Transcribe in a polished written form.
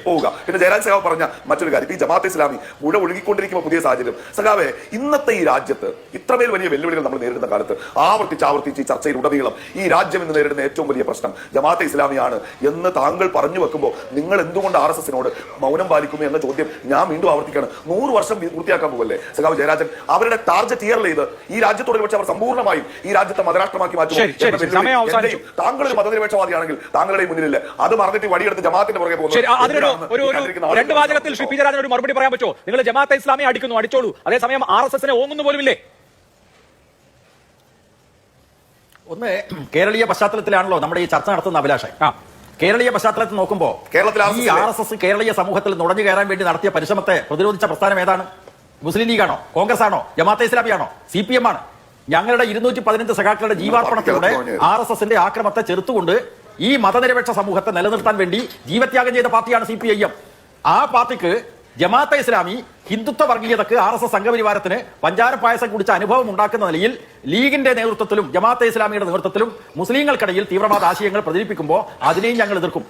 പോവുക. പിന്നെ ജയരാജ് സഖാവ് പറഞ്ഞ മറ്റൊരു കാര്യം, ഈ ജമാഅത്തെ ഇസ്ലാമി മുഴ ഒഴുകിക്കൊണ്ടിരിക്കുന്ന പുതിയ സാഹചര്യം. സഖാവെ, ഇന്നത്തെ ഈ രാജ്യത്ത് ഇത്രമേൽ വലിയ വെല്ലുവിളികൾ നമ്മൾ നേരിടുന്ന കാലത്ത് ആവർത്തിച്ച് ഈ ചർച്ചയിൽ ഉടനീളം ഈ രാജ്യം ഇന്ന് നേരിടുന്ന ഏറ്റവും വലിയ പ്രശ്നം ജമാഅത്തെ ഇസ്ലാമിയാണ് എന്ന് താങ്കൾ പറഞ്ഞു വെക്കുമ്പോൾ നിങ്ങൾ എന്തുകൊണ്ട് RSSനോട് മൗനം പാലിക്കുന്നു എന്ന ചോദ്യം ഞാൻ വീണ്ടും ആവർത്തിക്കുകയാണ്. 100 വർഷം പൂർത്തിയാക്കാൻ പോകല്ലേ സഖാവ് ജയരാജൻ? അവരുടെ ടാർഗറ്റ് ഇയർ ചെയ്ത് ഈ രാജ്യത്തോട് പക്ഷേ അവർ സമ്പൂർണ്ണമായും ഈ രാജ്യത്തെ മതരാഷ്ട്രമാക്കി മാറ്റും. താങ്കൾ ഒരു മതനിരപേക്ഷവാദിയാണെങ്കിൽ താങ്കളുടെ മുന്നിലില്ല, അത് മറന്നിട്ട് വടിയെടുത്ത് ജമാഅത്തിന്റെ പുറകെ പോകുന്നു. രണ്ട് വാചകത്തിൽ ശ്രീ പി ജയരാജൻ ഒരു മറുപടി പറയാൻ പറ്റുമോ? നിങ്ങൾ ജമാഅത്തെ ഇസ്ലാമിയെ അടിക്കുന്നു, അടിച്ചോളൂ, അതേസമയം RSSനെ ഓങ്ങുന്നു പോലുമില്ലേ? ഒന്ന് കേരളീയ പശ്ചാത്തലത്തിലാണല്ലോ നമ്മുടെ ഈ ചർച്ച നടത്തുന്ന അഭിലാഷ്. കേരളീയ പശ്ചാത്തലത്തിൽ നോക്കുമ്പോൾ ഈ RSS കേരളീയ സമൂഹത്തിൽ നുഴഞ്ഞു കയറാൻ വേണ്ടി നടത്തിയ പരിശ്രമത്തെ പ്രതിരോധിച്ച പ്രസ്ഥാനം ഏതാണ്? മുസ്ലിം ലീഗാണോ, കോൺഗ്രസ് ആണോ, ജമാഅത്തെ ഇസ്ലാമിയാണോ, CPM ആണ്? ഞങ്ങളുടെ 215 സഖാക്കളുടെ ജീവാർപ്പണത്തിലൂടെ RSSന്റെ ആക്രമണത്തെ ചെറുത്തുകൊണ്ട് ഈ മതനിരപേക്ഷ സമൂഹത്തെ നിലനിർത്താൻ വേണ്ടി ജീവത്യാഗം ചെയ്ത പാർട്ടിയാണ് CPIM. ആ പാർട്ടിക്ക് ജമാഅത്തെ ഇസ്ലാമി ഹിന്ദുത്വ വർഗീയതക്ക് RSS സംഘപരിവാരത്തിന് പഞ്ചാര പായസം കുടിച്ച അനുഭവം ഉണ്ടാക്കുന്ന നിലയിൽ ലീഗിന്റെ നേതൃത്വത്തിലും ജമാഅത്തെ ഇസ്ലാമിയുടെ നേതൃത്വത്തിലും മുസ്ലിങ്ങൾക്കിടയിൽ തീവ്രവാദ ആശയങ്ങൾ പ്രചരിപ്പിക്കുമ്പോൾ അതിനെയും ഞങ്ങൾ എതിർക്കും.